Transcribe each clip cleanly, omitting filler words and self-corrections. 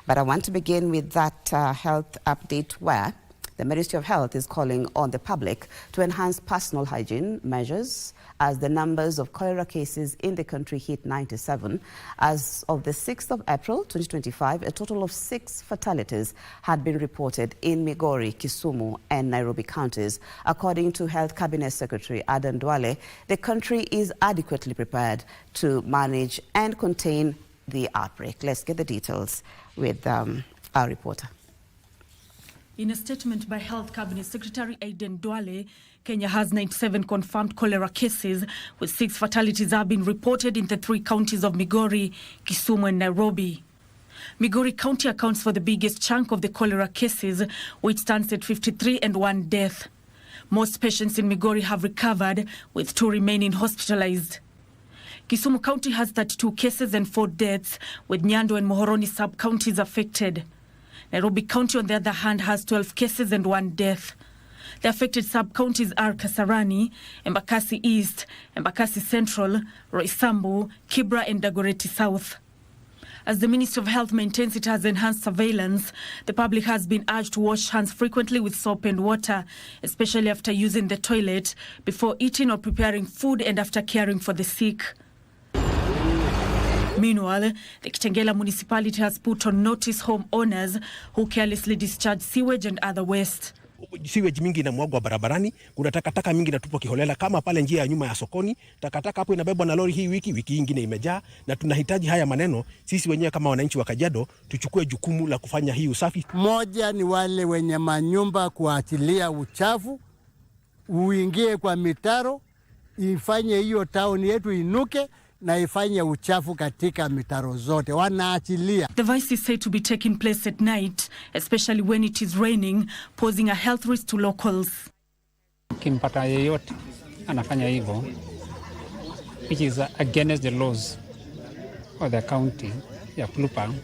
But I want to begin with that health update where the Ministry of Health is calling on the public to enhance personal hygiene measures as the numbers of cholera cases in the country hit 97. As of the 6th of April 2025, a total of 6 fatalities had been reported in Migori, Kisumu and Nairobi counties. According to Health Cabinet Secretary Adan Duale, the country is adequately prepared to manage and contain the outbreak. Let's get the details with our reporter. In a statement by Health Cabinet Secretary Adan Duale, Kenya has 97 confirmed cholera cases, with 6 fatalities have been reported in the 3 counties of Migori, Kisumu and Nairobi. Migori County accounts for the biggest chunk of the cholera cases, which stands at 53 and 1 death. Most patients in Migori have recovered, with 2 remaining hospitalized. Kisumu County has 32 cases and 4 deaths, with Nyando and Muhoroni sub-counties affected. Nairobi County, on the other hand, has 12 cases and 1 death. The affected sub-counties are Kasarani, Embakasi East, Embakasi Central, Roysambu, Kibra and Dagoretti South. As the Ministry of Health maintains it has enhanced surveillance, the public has been urged to wash hands frequently with soap and water, especially after using the toilet, before eating or preparing food and after caring for the sick. Meanwhile, the Kitengela municipality has put on notice homeowners who carelessly discharge sewage and other waste. Sewage mingi inamwagwa barabarani, kuna takataka mingi inatupwa kiholela kama pale njia ya nyuma ya sokoni. Takataka hapo inabebwa na lori hii wiki nyingine imejaa, na tunahitaji haya maneno sisi wenyewe kama wananchi wa Kajiado tuchukue jukumu la kufanya hii usafi. Moja ni wale wenye manyumba kuachilia uchafu uingie kwa mitaro, ifanye hiyo town yetu inuke na ifanye uchafu katika mitaro zote wanaachilia. The vice is said to be taking place at night, especially when it is raining, posing a health risk to locals. Kimpata yeyote anafanya hivyo, which is against the laws of the county ya Plupa,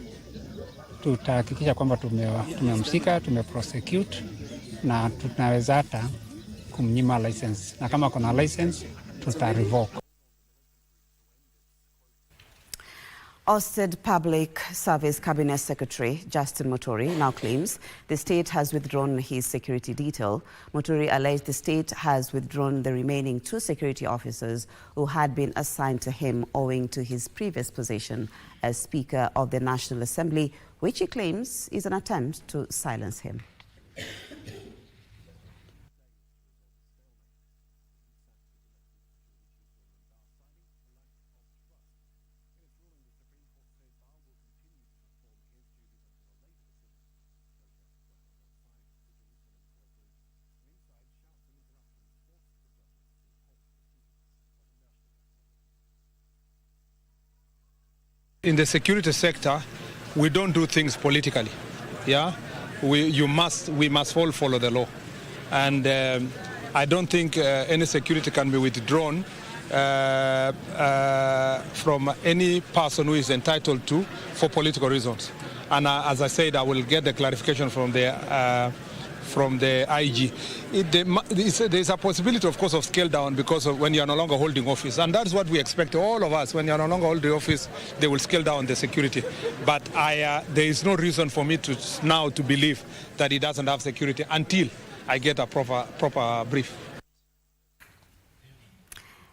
tutahakikisha kwamba tumemshika, tumeprosecute na tunaweza hata kumnyima license, na kama kuna license tuta-revoke. Ousted Public Service Cabinet Secretary Justin Muturi now claims the state has withdrawn his security detail. Muturi alleged the state has withdrawn the remaining 2 security officers who had been assigned to him owing to his previous position as Speaker of the National Assembly, which he claims is an attempt to silence him. In the security sector, we don't do things politically. Yeah, we must all follow the law, and I don't think any security can be withdrawn from any person who is entitled to for political reasons. And as I said, I will get the clarification from the IG. There's a possibility, of course, of scale down because of when you are no longer holding office. And that's what we expect, all of us. When you are no longer holding office, they will scale down the security. But there is no reason for me to believe that he doesn't have security until I get a proper brief.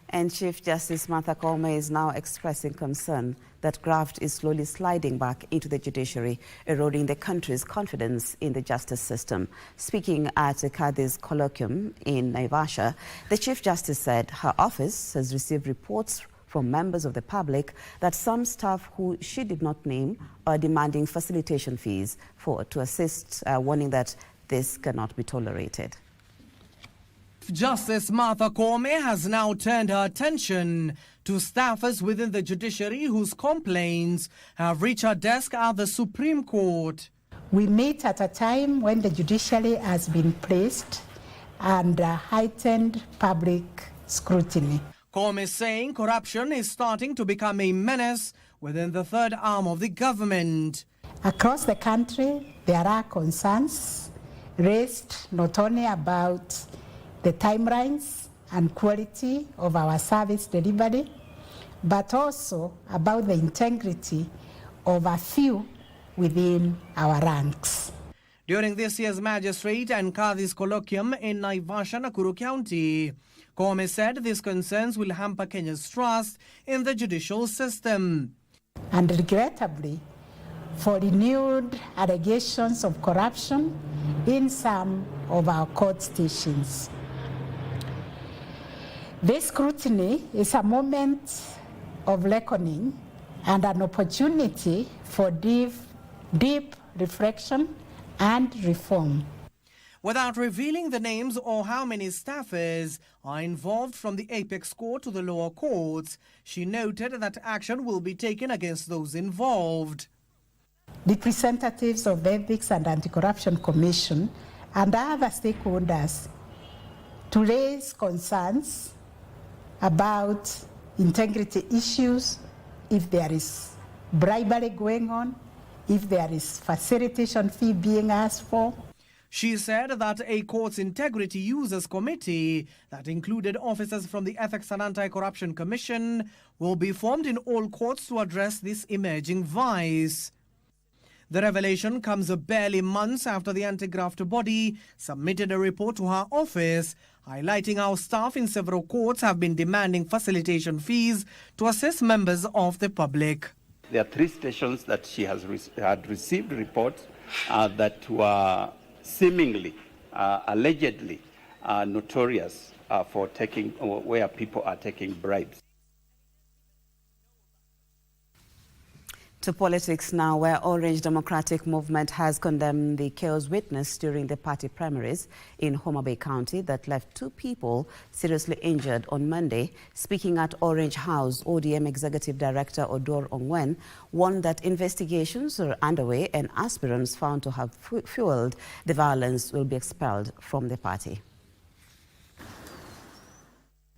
And Chief Justice Martha Koome is now expressing concern that graft is slowly sliding back into the judiciary, eroding the country's confidence in the justice system. Speaking at a Kadhi's colloquium in Naivasha, the Chief Justice said her office has received reports from members of the public that some staff who she did not name are demanding facilitation fees to assist, warning that this cannot be tolerated. Justice Martha Koome has now turned her attention to staffers within the judiciary whose complaints have reached her desk at the Supreme Court. We meet at a time when the judiciary has been placed under heightened public scrutiny. Koome is saying corruption is starting to become a menace within the third arm of the government. Across the country, there are concerns raised not only about the timelines and quality of our service delivery, but also about the integrity of a few within our ranks. During this year's Magistrate and Kadhi's colloquium in Naivasha, Nakuru County, Koome said these concerns will hamper Kenya's trust in the judicial system. And regrettably, for renewed allegations of corruption in some of our court stations. This scrutiny is a moment of reckoning and an opportunity for deep reflection and reform. Without revealing the names or how many staffers are involved from the apex court to the lower courts, she noted that action will be taken against those involved. Representatives of the Ethics and Anti-Corruption Commission and other stakeholders to raise concerns about integrity issues, if there is bribery going on, if there is facilitation fee being asked for. She said that a court's integrity users committee that included officers from the Ethics and Anti-Corruption Commission will be formed in all courts to address this emerging vice. The revelation comes barely months after the anti-graft body submitted a report to her office, highlighting how staff in several courts have been demanding facilitation fees to assist members of the public. There are 3 stations that she had received reports that were seemingly, allegedly notorious for taking, where people are taking bribes. To politics now, where Orange Democratic Movement has condemned the chaos witnessed during the party primaries in Homa Bay County that left 2 people seriously injured on Monday. Speaking at Orange House, ODM Executive Director Odor Ongwen warned that investigations are underway and aspirants found to have fueled the violence will be expelled from the party.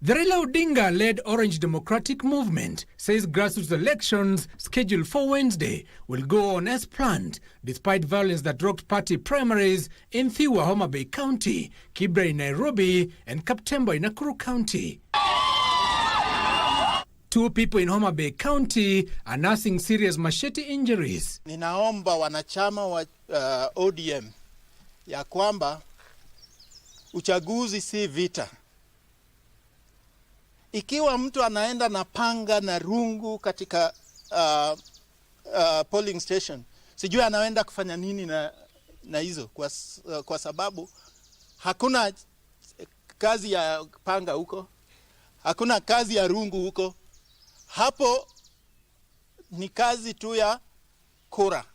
The Raila Odinga-led Orange Democratic Movement says grassroots elections scheduled for Wednesday will go on as planned, despite violence that rocked party primaries in Thiwa, Homa Bay County, Kibra in Nairobi, and Kaptemba in Nakuru County. 2 people in Homa Bay County are nursing serious machete injuries. Ninaomba wanachama wa ODM ya kwamba uchaguzi si vita. Ikiwa mtu anaenda na panga na rungu katika polling station, sijui anaenda kufanya nini na hizo, kwa sababu hakuna kazi ya panga huko, hakuna kazi ya rungu huko. Hapo ni kazi tu ya kura.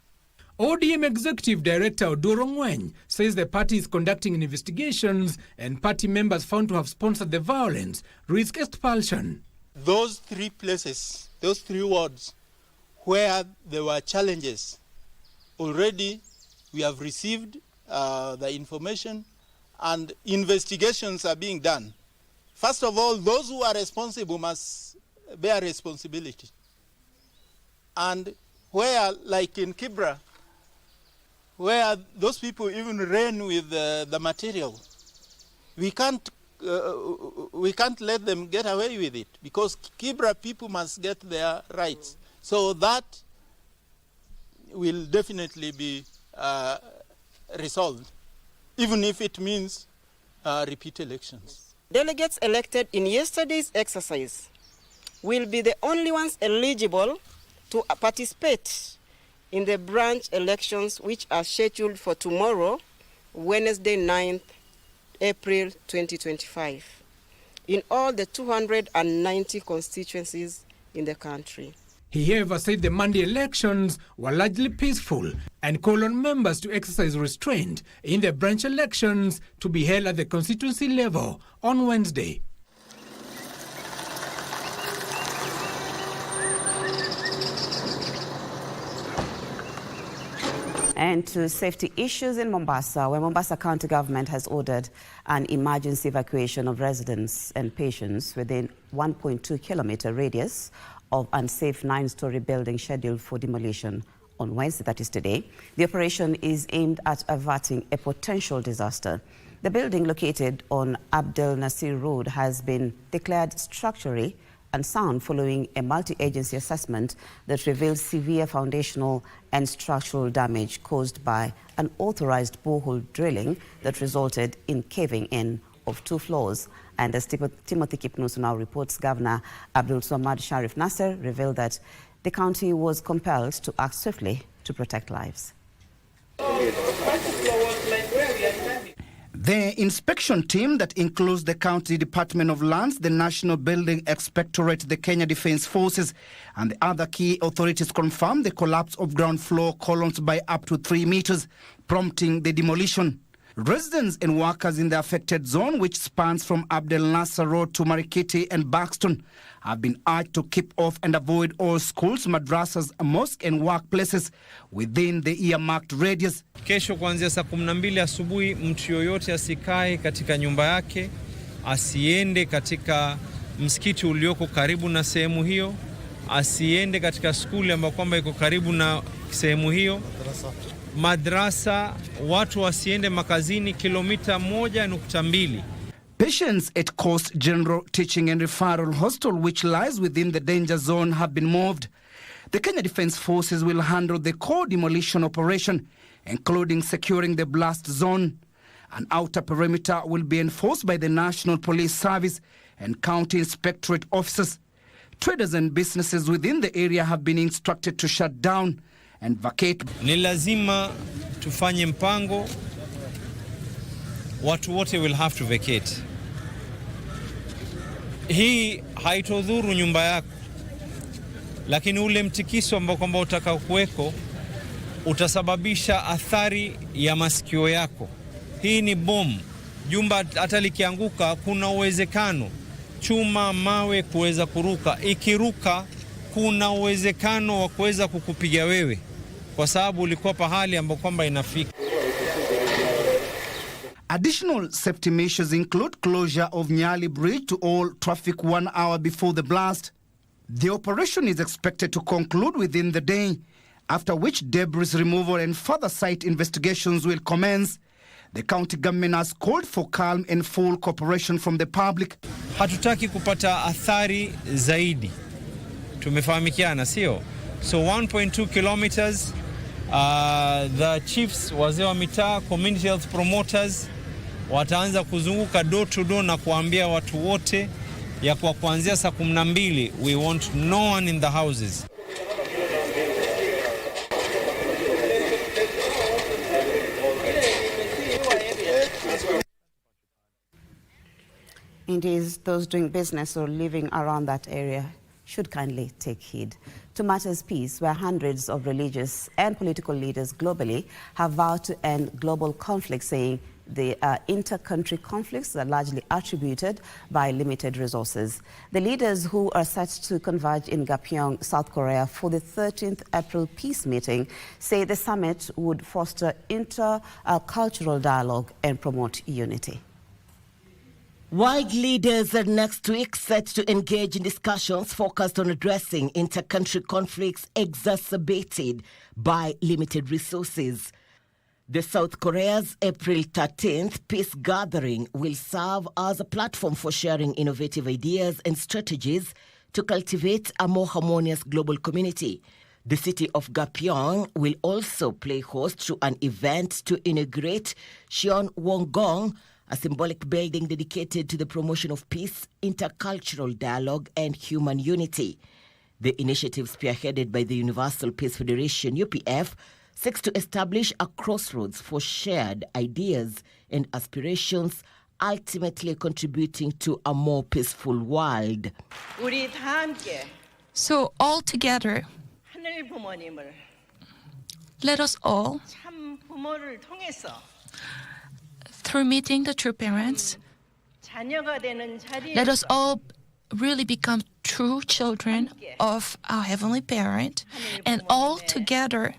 ODM Executive Director Odor Ongwen says the party is conducting investigations and party members found to have sponsored the violence risk expulsion. Those 3 places, those 3 wards where there were challenges, already we have received the information and investigations are being done. First of all, those who are responsible must bear responsibility. And where, like in Kibra, where those people even ran with the material, we can't let them get away with it, because Kibra people must get their rights. So that will definitely be resolved, even if it means repeat elections. Delegates elected in yesterday's exercise will be the only ones eligible to participate in the branch elections, which are scheduled for tomorrow, Wednesday 9th April 2025, in all the 290 constituencies in the country. He, however, said the Monday elections were largely peaceful and called on members to exercise restraint in the branch elections to be held at the constituency level on Wednesday. And to safety issues in Mombasa, where Mombasa County Government has ordered an emergency evacuation of residents and patients within 1.2-kilometer radius of unsafe 9-story building scheduled for demolition on Wednesday, that is today. The operation is aimed at averting a potential disaster. The building located on Abdel Nasir Road has been declared structurally and sound following a multi-agency assessment that revealed severe foundational and structural damage caused by unauthorized borehole drilling that resulted in caving in of 2 floors. And as Timothy Kipnusu now reports, Governor Abdul Swamad Sharif Nasser revealed that the county was compelled to act swiftly to protect lives. The inspection team that includes the County Department of Lands, the National Building Inspectorate, the Kenya Defence Forces and the other key authorities confirmed the collapse of ground floor columns by up to 3 meters, prompting the demolition. Residents and workers in the affected zone, which spans from Abdel Nasser Road to Marikiti and Buxton, have been urged to keep off and avoid all schools, madrasas, mosques and workplaces within the earmarked radius. Kesho kuanzia saa 12 asubuhi mtu yoyote asikae katika nyumba yake, asiende katika msikiti ulioko karibu na sehemu hiyo, asiende katika skuli ambayo kwamba iko karibu na sehemu hiyo. Madrasa, watu wasiende makazini kilomita 1.2. Patients at Coast General Teaching and Referral Hospital, which lies within the danger zone, have been moved. The Kenya Defence Forces will handle the core demolition operation, including securing the blast zone. An outer perimeter will be enforced by the National Police Service and County Inspectorate officers. Traders and businesses within the area have been instructed to shut down and vacate. Ni lazima tufanye mpango. Watu wote will have to vacate. Hii haitodhuru nyumba yako, lakini ule mtikiso ambao kwamba utakao kuweko utasababisha athari ya masikio yako. Hii ni bomu. Jumba hata likianguka kuna uwezekano chuma, mawe kuweza kuruka. Ikiruka kuna uwezekano wa kuweza kukupiga wewe kwa sababu ulikuwa pahali ambapo kwamba inafika. Additional safety measures include closure of Nyali Bridge to all traffic 1 hour before the blast. The operation is expected to conclude within the day, after which debris removal and further site investigations will commence. The county government has called for calm and full cooperation from the public. Hatutaki kupata athari zaidi. Tumefahamikiana, sio? So 1.2 kilometers, the chiefs, wazee wa mitaa, community health promoters wataanza kuzunguka door to door na kuambia watu wote ya kwa kuanzia saa 12 we want no one in the houses. Indeed, those doing business or living around that area should kindly take heed. To matters peace, where hundreds of religious and political leaders globally have vowed to end global conflicts, saying the inter-country conflicts are largely attributed by limited resources. The leaders who are set to converge in Gapyeong, South Korea for the 13th April peace meeting say the summit would foster intercultural dialogue and promote unity. World leaders are next week set to engage in discussions focused on addressing inter-country conflicts exacerbated by limited resources. The South Korea's April 13th peace gathering will serve as a platform for sharing innovative ideas and strategies to cultivate a more harmonious global community. The city of Gapyeong will also play host to an event to inaugurate Cheonwon-gong, a symbolic building dedicated to the promotion of peace, intercultural dialogue, and human unity. The initiative, spearheaded by the Universal Peace Federation, UPF, seeks to establish a crossroads for shared ideas and aspirations, ultimately contributing to a more peaceful world. So all together, let us all, through meeting the true parents, let us all really become true children of our Heavenly Parent, and all together,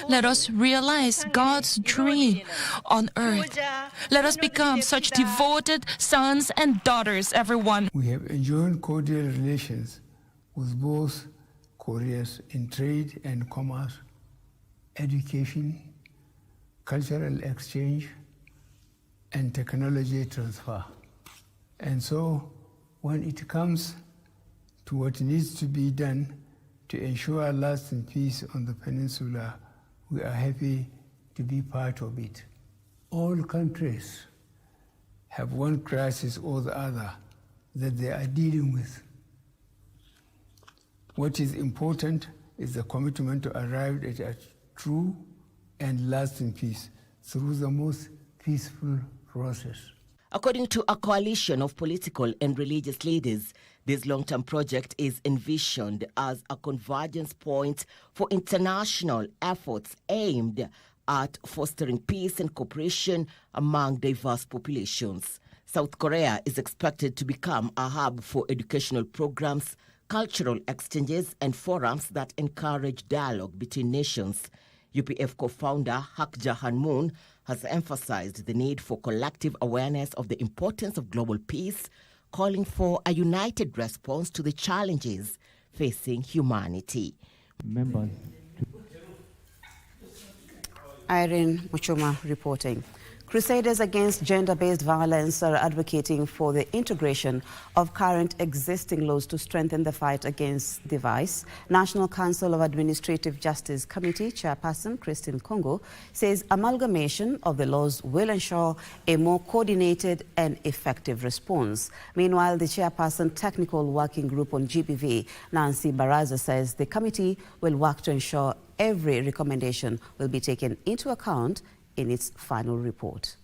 let us realize God's dream on earth. Let us become such devoted sons and daughters, everyone. We have enjoyed cordial relations with both Koreas in trade and commerce, education, cultural exchange, and technology transfer. And so when it comes to what needs to be done to ensure lasting peace on the peninsula, we are happy to be part of it. All countries have one crisis or the other that they are dealing with. What is important is the commitment to arrive at a true and lasting peace through the most peaceful process. According to a coalition of political and religious leaders, this long-term project is envisioned as a convergence point for international efforts aimed at fostering peace and cooperation among diverse populations. South Korea is expected to become a hub for educational programs, cultural exchanges, and forums that encourage dialogue between nations. UPF co-founder Hak Jahan Moon has emphasized the need for collective awareness of the importance of global peace, calling for a united response to the challenges facing humanity. Members. Irene Muchuma reporting. Crusaders against gender-based violence are advocating for the integration of current existing laws to strengthen the fight against the vice. National Council of Administrative Justice Committee Chairperson Christine Kongo says amalgamation of the laws will ensure a more coordinated and effective response. Meanwhile, the Chairperson Technical Working Group on GBV, Nancy Baraza, says the committee will work to ensure every recommendation will be taken into account in its final report.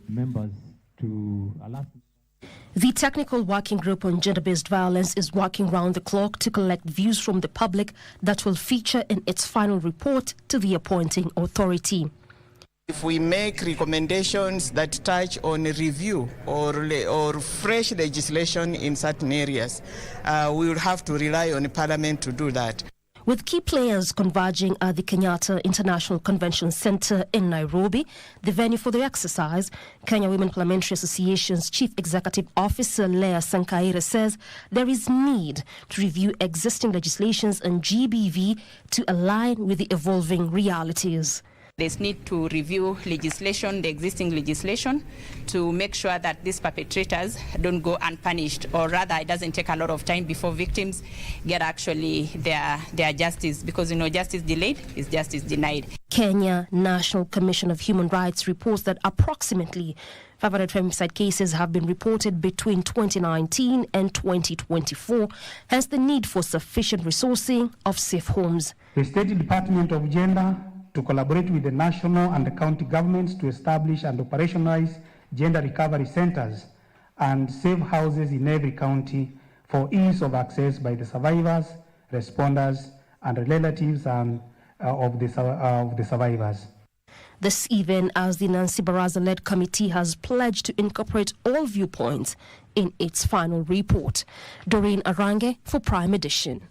Members to allow. The Technical Working Group on Gender-Based Violence is working round the clock to collect views from the public that will feature in its final report to the appointing authority. If we make recommendations that touch on a review or fresh legislation in certain areas, we will have to rely on Parliament to do that. With key players converging at the Kenyatta International Convention Centre in Nairobi, the venue for the exercise, Kenya Women Parliamentary Association's Chief Executive Officer Leah Sankaire says there is need to review existing legislations and GBV to align with the evolving realities. There's need to review legislation, the existing legislation, to make sure that these perpetrators don't go unpunished, or rather it doesn't take a lot of time before victims get actually their justice, because justice delayed is justice denied. Kenya National Commission of Human Rights reports that approximately 500 femicide cases have been reported between 2019 and 2024, hence the need for sufficient resourcing of safe homes. The State Department of Gender to collaborate with the national and the county governments to establish and operationalize gender recovery centers and safe houses in every county for ease of access by the survivors, responders, and relatives of the survivors. This even as the Nancy Baraza-led committee has pledged to incorporate all viewpoints in its final report. Doreen Arange for Prime Edition.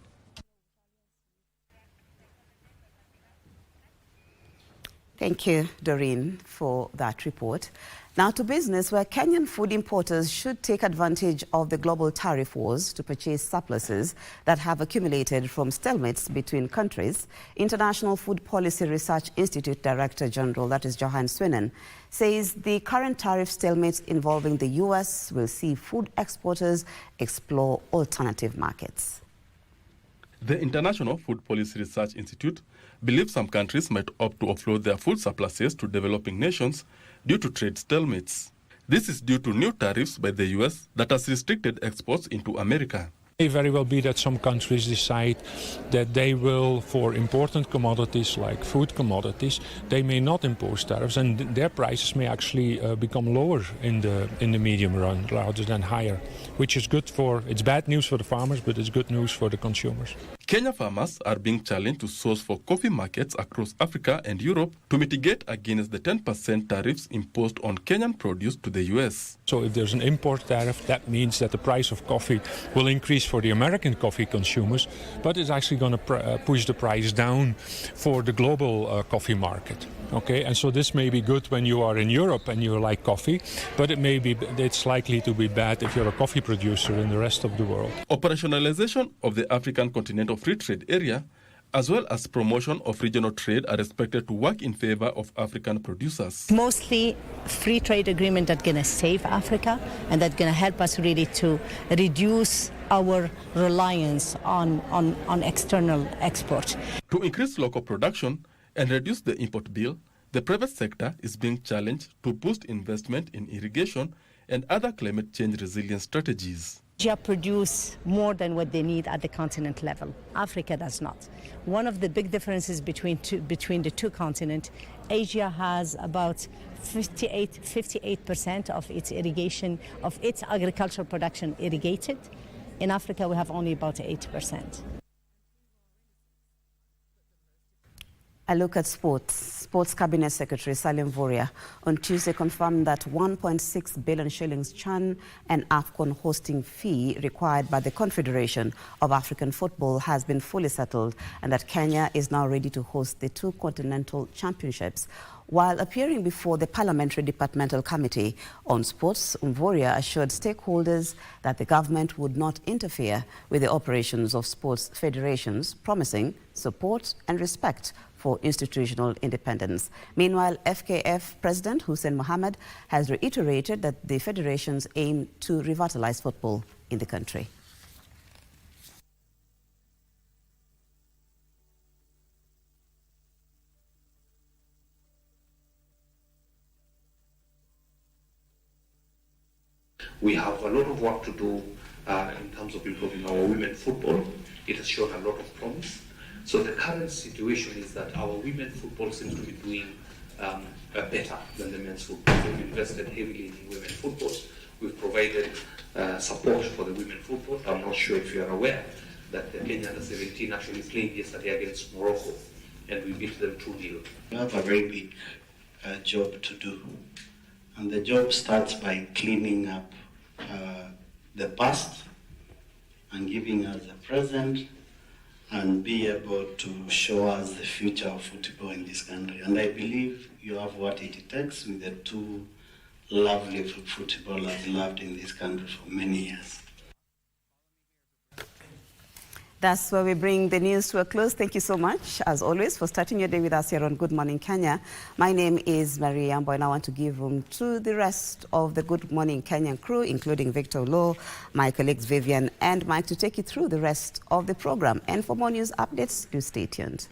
Thank you, Doreen, for that report. Now to business, where Kenyan food importers should take advantage of the global tariff wars to purchase surpluses that have accumulated from stalemates between countries. International Food Policy Research Institute Director General, that is Johan Swinen, says the current tariff stalemates involving the US will see food exporters explore alternative markets. The International Food Policy Research Institute believes some countries might opt to offload their food surpluses to developing nations due to trade stalemates. This is due to new tariffs by the US that has restricted exports into America. It may very well be that some countries decide that they will, for important commodities like food commodities, they may not impose tariffs, and their prices may actually become lower in the medium run rather than higher, which is good for, it's bad news for the farmers, but it's good news for the consumers. Kenya farmers are being challenged to source for coffee markets across Africa and Europe to mitigate against the 10% tariffs imposed on Kenyan produce to the US. So if there's an import tariff, that means that the price of coffee will increase for the American coffee consumers, but it's actually going to push the price down for the global coffee market. Okay, and so this may be good when you are in Europe and you like coffee, but it's likely to be bad if you're a coffee producer in the rest of the world. Operationalization of the African Continental Free Trade Area as well as promotion of regional trade, are expected to work in favor of African producers. Mostly free trade agreement that's going to save Africa and that's going to help us really to reduce our reliance on external export. To increase local production and reduce the import bill, the private sector is being challenged to boost investment in irrigation and other climate change resilience strategies. Asia produce more than what they need at the continent level. Africa does not. One of the big differences between the two continents, Asia has about 58% of its irrigation, of its agricultural production irrigated. In Africa, we have only about 8%. A look at sports. Sports Cabinet Secretary Salim Voria on Tuesday confirmed that 1.6 billion shillings CHAN and AFCON hosting fee required by the Confederation of African Football has been fully settled and that Kenya is now ready to host the two continental championships. While appearing before the Parliamentary Departmental Committee on Sports, Mvoria assured stakeholders that the government would not interfere with the operations of sports federations, promising support and respect for institutional independence. Meanwhile, FKF President Hussein Mohammed has reiterated that the federations aim to revitalize football in the country. We have a lot of work to do in terms of improving our women's football. It has shown a lot of promise. So the current situation is that our women's football seems to be doing better than the men's football. We've invested heavily in women's football. We've provided support for the women's football. I'm not sure if you are aware that the Kenya under-17 actually played yesterday against Morocco, and we beat them 2-0. We have a very big job to do, and the job starts by cleaning up the past and giving us the present and be able to show us the future of football in this country. And I believe you have what it takes with the two lovely footballers loved in this country for many years. That's where we bring the news to a close. Thank you so much, as always, for starting your day with us here on Good Morning Kenya. My name is Marie Yambo, and I want to give room to the rest of the Good Morning Kenyan crew, including Victor Lowe, my colleagues Vivian and Mike, to take you through the rest of the program. And for more news updates, do stay tuned.